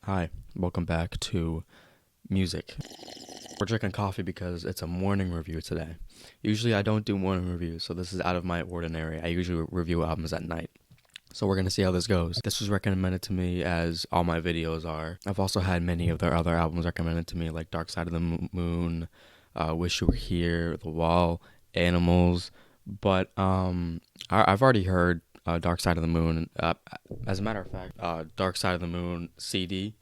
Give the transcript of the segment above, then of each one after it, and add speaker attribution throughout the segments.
Speaker 1: Hi, welcome back to music. We're drinking coffee because it's a morning review today. Usually I don't do morning reviews, so this is out of my ordinary. I usually review albums at night. So we're going to see how this goes. This was recommended to me as all my videos are. I've also had many of their other albums recommended to me, like Dark Side of the Moon, Wish You Were Here, The Wall, Animals. But I've already heard Dark Side of the Moon. As a matter of fact, Dark Side of the Moon CD.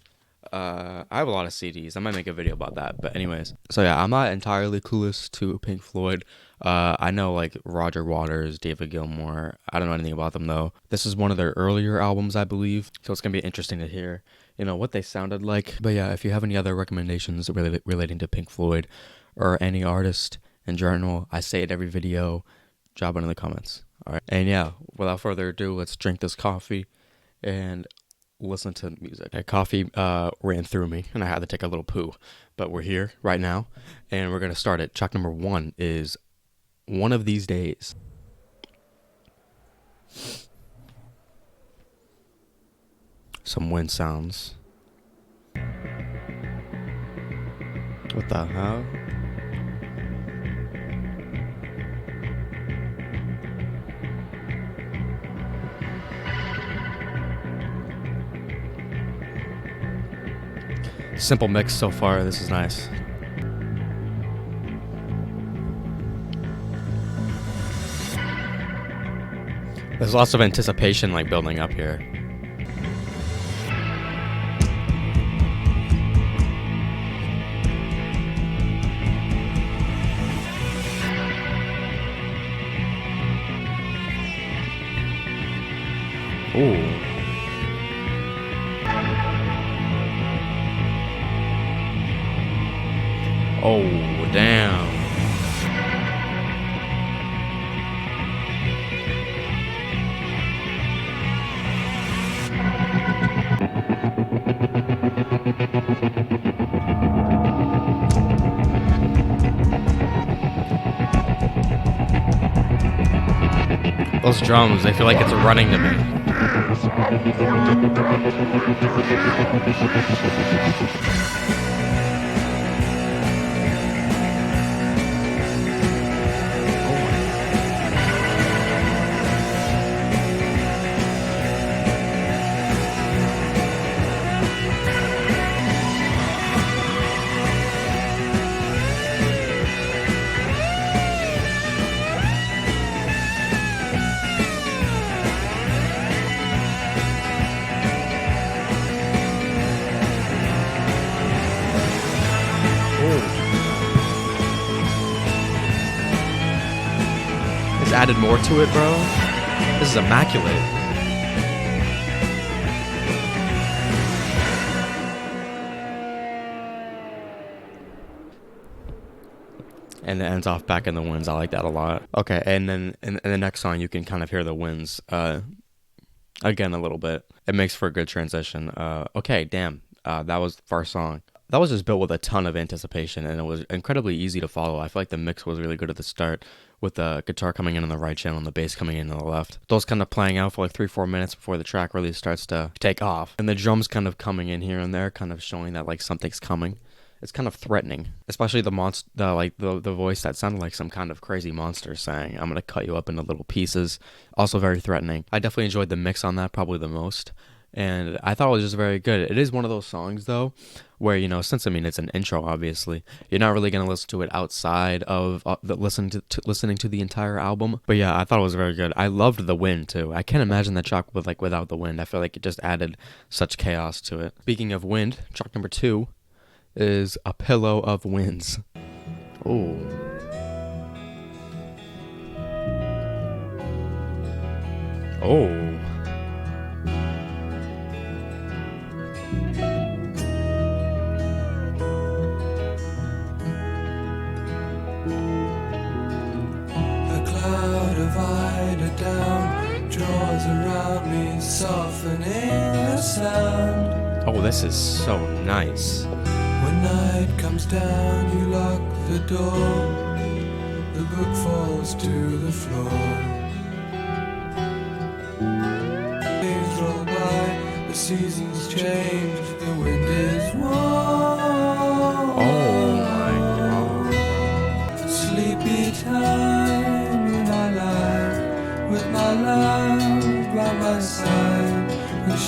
Speaker 1: I have a lot of CDs. I might make a video about that. But anyways, so yeah, I'm not entirely clueless to Pink Floyd. I know like Roger Waters, David Gilmour. I don't know anything about them though. This is one of their earlier albums, I believe. So it's gonna be interesting to hear, what they sounded like. But yeah, if you have any other recommendations relating to Pink Floyd or any artist in general, I say it every video. Drop it in the comments. All right. And yeah, without further ado, let's drink this coffee and listen to music. Coffee ran through me and I had to take a little poo, but we're here right now and we're gonna start it. Track number 1 is One of These Days. Some wind sounds. What the hell? Simple mix so far. This is nice. There's lots of anticipation like building up here. Ooh. Oh, damn. Those drums, they feel like it's running to me. It's added more to it, bro. This is immaculate. And it ends off back in the winds. I like that a lot. Okay, and then in the next song, you can kind of hear the winds again a little bit. It makes for a good transition. Okay, damn. That was the first song. That was just built with a ton of anticipation, and it was incredibly easy to follow. I feel like the mix was really good at the start, with the guitar coming in on the right channel and the bass coming in on the left. Those kind of playing out for like 3-4 minutes before the track really starts to take off. And the drums kind of coming in here and there, kind of showing that like something's coming. It's kind of threatening, especially the voice that sounded like some kind of crazy monster saying, "I'm gonna cut you up into little pieces." Also very threatening. I definitely enjoyed the mix on that, probably the most. And I thought it was just very good. It is one of those songs, though, where, since, it's an intro, obviously, you're not really going to listen to it outside of listening to the entire album. But yeah, I thought it was very good. I loved the wind, too. I can't imagine that track without the wind. I feel like it just added such chaos to it. Speaking of wind, track number 2 is A Pillow of Winds. Oh. Oh.
Speaker 2: Down, draws around me, softening the sound.
Speaker 1: Oh, this is so nice.
Speaker 2: When night comes down, you lock the door. The book falls to the floor. Days roll by, the seasons change, the wind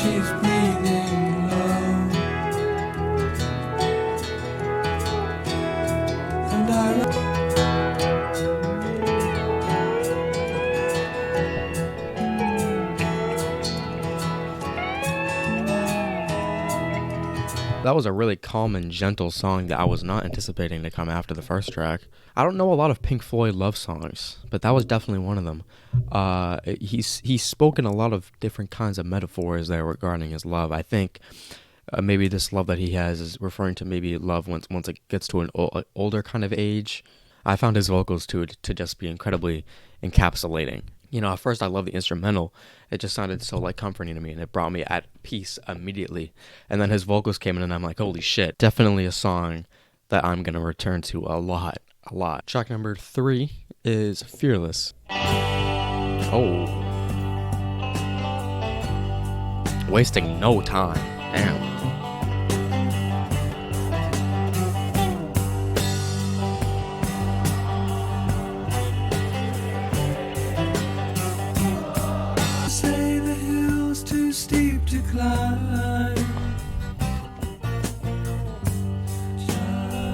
Speaker 2: she's breathing low. And
Speaker 1: That was a really calm and gentle song that I was not anticipating to come after the first track. I don't know a lot of Pink Floyd love songs, but that was definitely one of them. He's spoken a lot of different kinds of metaphors there regarding his love. I think maybe this love that he has is referring to maybe love once it gets to an older kind of age. I found his vocals to just be incredibly encapsulating. You know, at first I loved the instrumental. It just sounded so like comforting to me, and it brought me at peace immediately. And then his vocals came in, and I'm like, holy shit! Definitely a song that I'm gonna return to a lot. Track number 3 is "Fearless." Oh, wasting no time. Damn.
Speaker 2: say the hill's too steep to climb. Shining.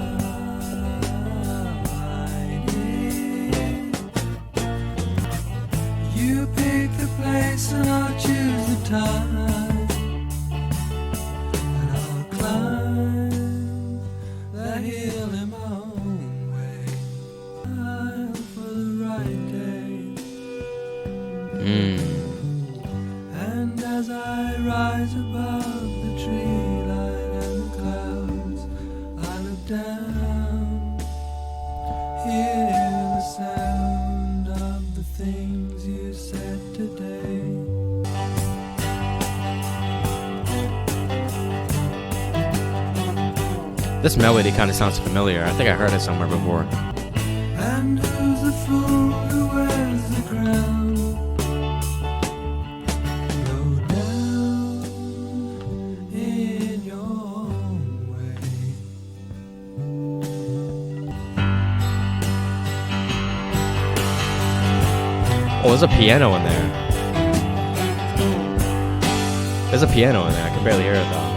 Speaker 2: You pick the place and I'll choose the time, and I'll climb the hill in my own way. I'm for the right day. And as I rise above the tree line and the clouds, I look down, hear the sound of the things you said today.
Speaker 1: This melody kind of sounds familiar. I think I heard it somewhere before.
Speaker 2: And who's the fool who wears the crown?
Speaker 1: Oh, there's a piano in there. There's a piano in there. I can barely hear it though.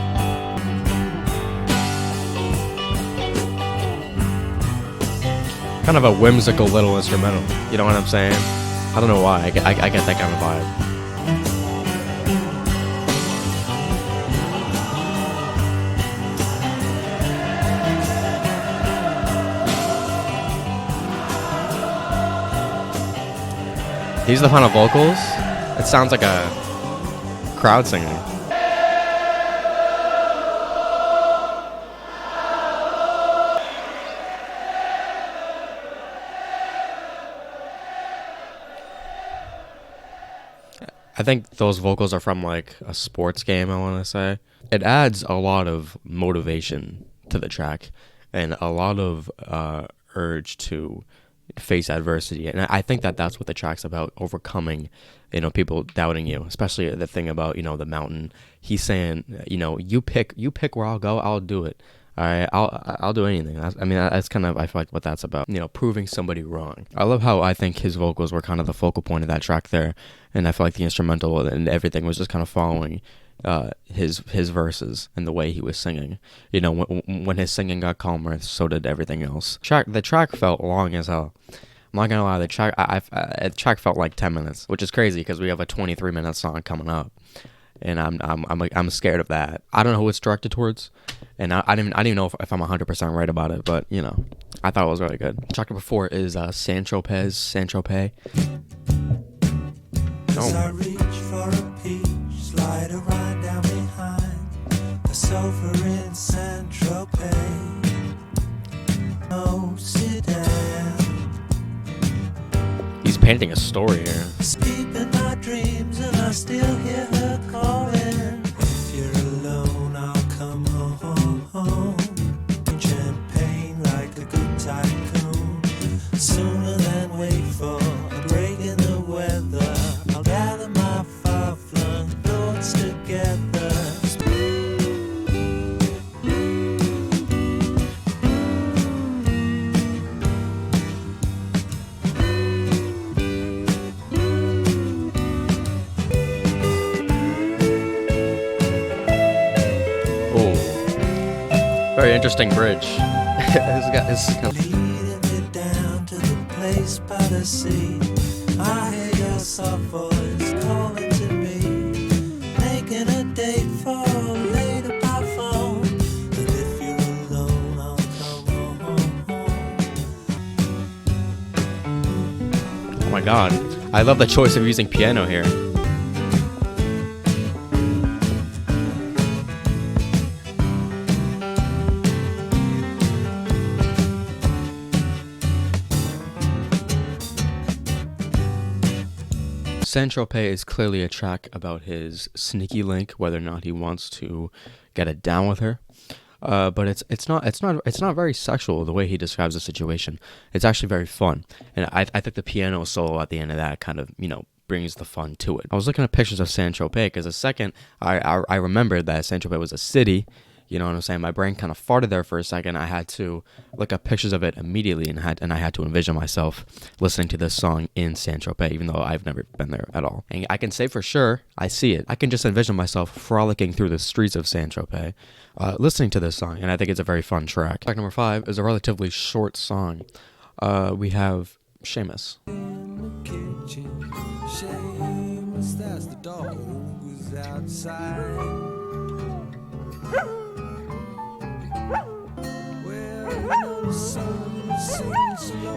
Speaker 1: Kind of a whimsical little instrumental. You know what I'm saying? I don't know why. I get that kind of vibe. These are the final vocals. It sounds like a crowd singing. I think those vocals are from like a sports game, I want to say. It adds a lot of motivation to the track and a lot of urge to face adversity, and I think that that's what the track's about, overcoming, you know, people doubting you, especially the thing about, you know, the mountain. He's saying, you know, you pick where I'll go, I'll do it. All right, I'll do anything. That's kind of, I feel like, what that's about, you know, proving somebody wrong. I love how I think his vocals were kind of the focal point of that track there, and I feel like the instrumental and everything was just kind of following his verses and the way he was singing. You know, when his singing got calmer, so did everything else. The track felt long as hell. I'm not gonna lie, the track felt like 10 minutes, which is crazy because we have a 23-minute song coming up, and I'm scared of that. I don't know who it's directed towards, and I didn't even know if I'm 100% right about it, but you know, I thought it was really good. Track number 4 is Saint-Tropez.
Speaker 2: As I reach for a peach, slide a ride down behind the sofa in Saint-Tropez. Oh, sit down.
Speaker 1: He's painting a story here.
Speaker 2: Sleep in my dreams and I still hear her calling. If you're alone, I'll come home. Champagne like a good tycoon. Sooner than wait for a break in the weather, I'll gather my far-flung thoughts together.
Speaker 1: Very interesting bridge. It's kind of...
Speaker 2: Leading me down to the place by the sea. I hear your soft voice calling to me, making a date for later by phone. And if you're alone, I'll come home.
Speaker 1: Oh my god. I love the choice of using piano here. Saint-Tropez is clearly a track about his sneaky link, whether or not he wants to get it down with her. But it's not very sexual the way he describes the situation. It's actually very fun, and I think the piano solo at the end of that kind of brings the fun to it. I was looking at pictures of Saint-Tropez because the second I remembered that Saint-Tropez was a city. You know what I'm saying? My brain kind of farted there for a second. I had to look up pictures of it immediately, and I had to envision myself listening to this song in Saint-Tropez, even though I've never been there at all. And I can say for sure, I see it. I can just envision myself frolicking through the streets of Saint-Tropez, listening to this song, and I think it's a very fun track. Track number 5 is a relatively short song. We have Seamus.
Speaker 2: In the kitchen, Seamus, that's the dog who's outside.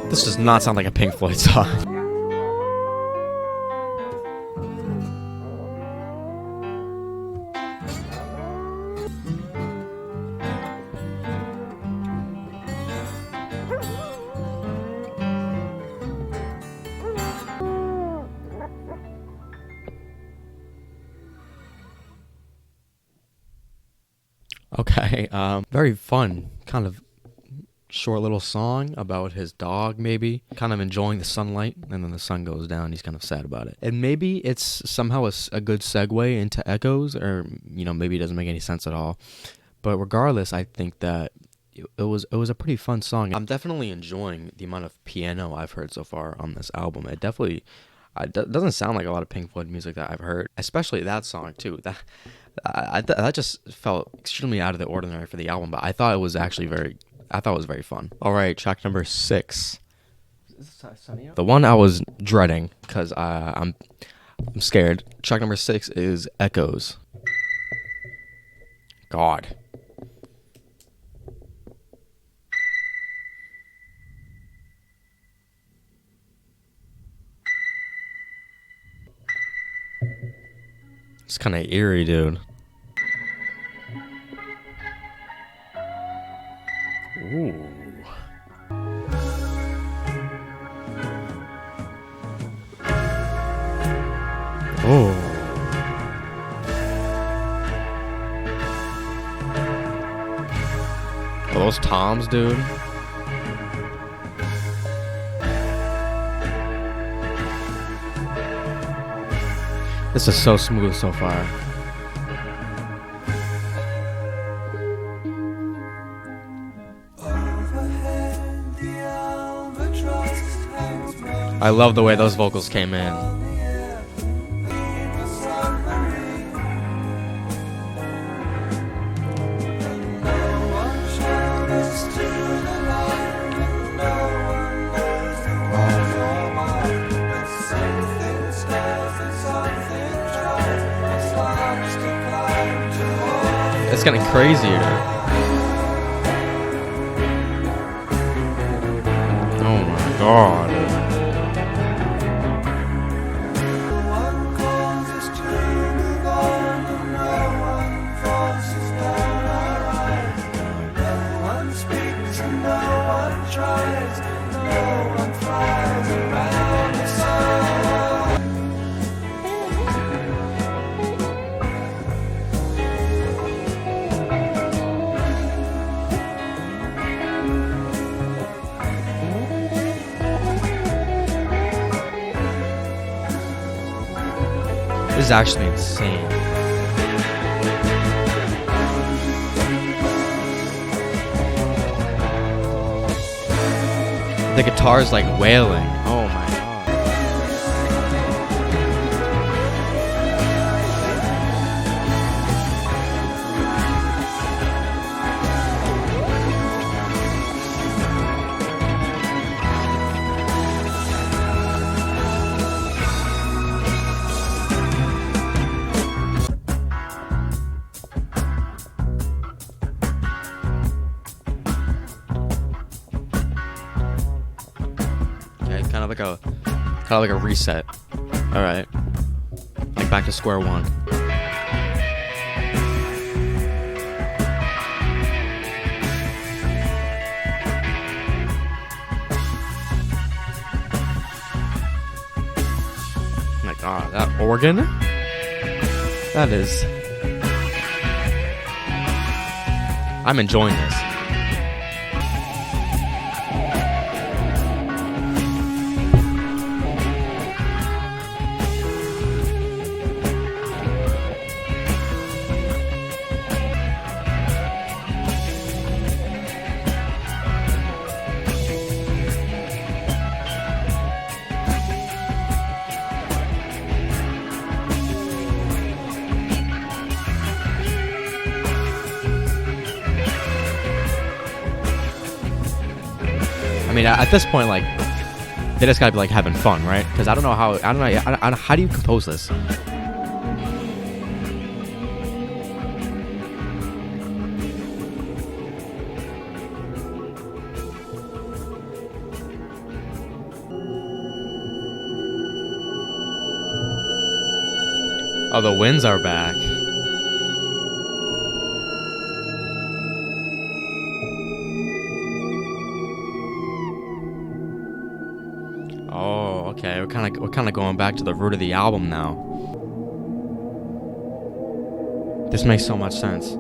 Speaker 1: This does not sound like a Pink Floyd song. Okay, very fun, kind of short little song about his dog, maybe kind of enjoying the sunlight, and then the sun goes down. He's kind of sad about it, and maybe it's somehow a good segue into Echoes, or maybe it doesn't make any sense at all. But regardless, I think that it was a pretty fun song. I'm definitely enjoying the amount of piano I've heard so far on this album. It definitely doesn't sound like a lot of Pink Floyd music that I've heard, especially that song too. That just felt extremely out of the ordinary for the album, but I thought it was very fun. All right, track number 6. Is this Sunny Out? The one I was dreading because I'm scared. Track number 6 is Echoes. God. It's kind of eerie, dude. Ooh. Oh. Are those toms, dude? This is so smooth so far. I love the way those vocals came in. It's getting crazier. Oh my god. This is actually insane. The guitar is like wailing. Oh my god. of like a reset. All right, like back to square one. Like, that organ. That is. I'm enjoying this. I mean, at this point, like, they just gotta be like having fun, right? Because I don't know how do you compose this? Oh, the winds are back. Oh, okay. We're kind of going back to the root of the album now. This makes so much sense.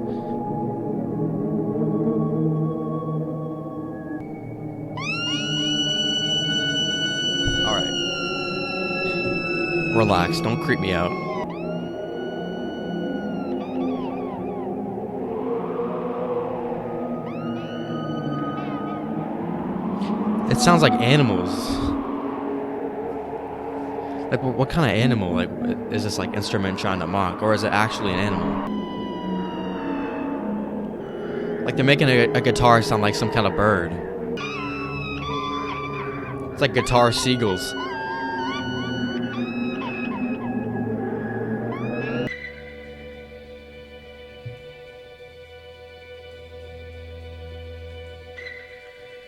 Speaker 1: All right. Relax. Don't creep me out. It sounds like animals. Like, what kind of animal? Like, is this like instrument trying to mock, or is it actually an animal? Like, they're making a guitar sound like some kind of bird. It's like guitar seagulls.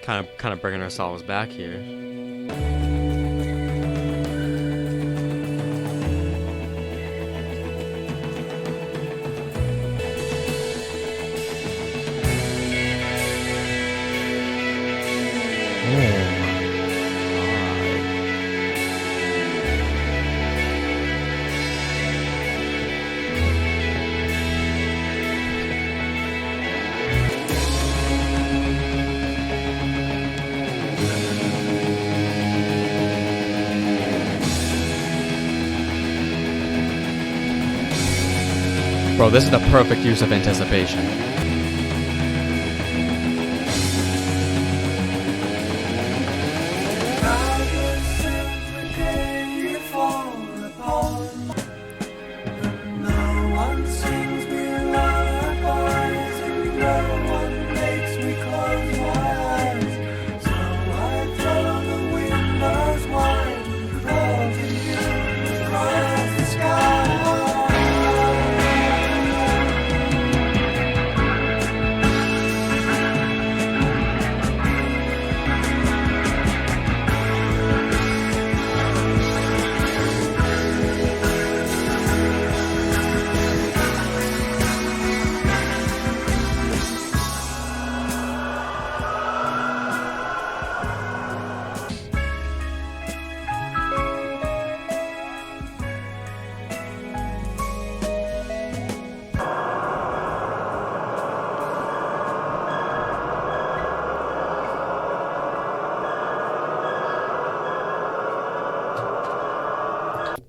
Speaker 1: Kind of bringing ourselves back here. Bro, this is the perfect use of anticipation.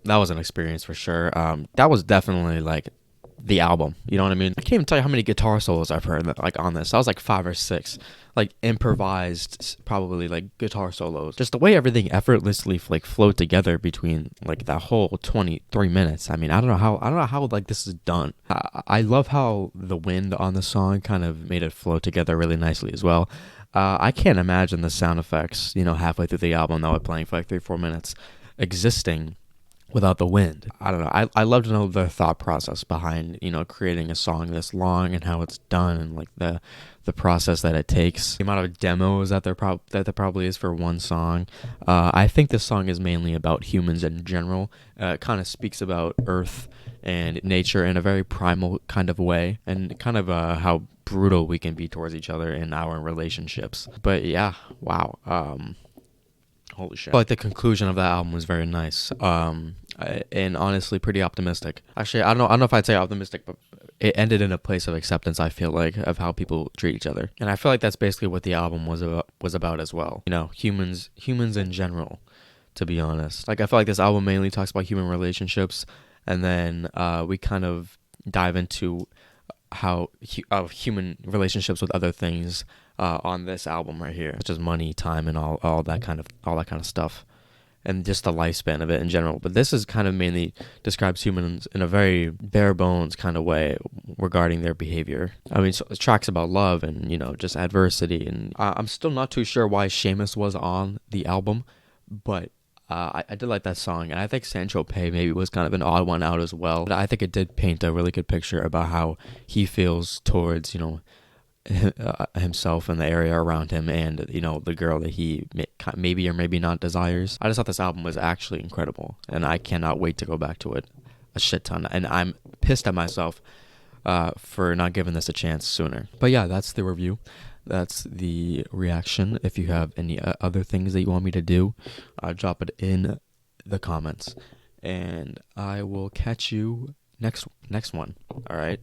Speaker 1: That was an experience for sure. That was definitely like the album. You know what I mean? I can't even tell you how many guitar solos I've heard like on this. I was like 5 or 6, like improvised, probably like guitar solos. Just the way everything effortlessly like flowed together between like that whole 23 minutes. I mean, I don't know how like this is done. I love how the wind on the song kind of made it flow together really nicely as well. I can't imagine the sound effects, halfway through the album that we're playing for like 3-4 minutes existing without the wind. I don't know. I love to know the thought process behind, creating a song this long and how it's done, and like the process that it takes, the amount of demos that there probably is for one song. I think this song is mainly about humans in general. It kind of speaks about Earth and nature in a very primal kind of way, and kind of how brutal we can be towards each other in our relationships. But yeah, wow. Holy shit. Like the conclusion of that album was very nice. And honestly pretty optimistic. Actually, I don't know if I'd say optimistic, but it ended in a place of acceptance, I feel like, of how people treat each other. And I feel like that's basically what the album was about as well. Humans in general, to be honest. Like, I feel like this album mainly talks about human relationships, and then we kind of dive into how human relationships with other things on this album right here, such as money, time, and all that kind of stuff, and just the lifespan of it in general. But this is kind of mainly describes humans in a very bare bones kind of way regarding their behavior. I mean, so it tracks about love and just adversity, and I'm still not too sure why Seamus was on the album, but I did like that song, and I think Sancho Pay maybe was kind of an odd one out as well. But I think it did paint a really good picture about how he feels towards himself and the area around him, and the girl that he maybe or maybe not desires. I just thought this album was actually incredible, and I cannot wait to go back to it a shit ton. And I'm pissed at myself for not giving this a chance sooner. But yeah, that's the review. That's the reaction. If you have any other things that you want me to do, drop it in the comments, and I will catch you next one. All right.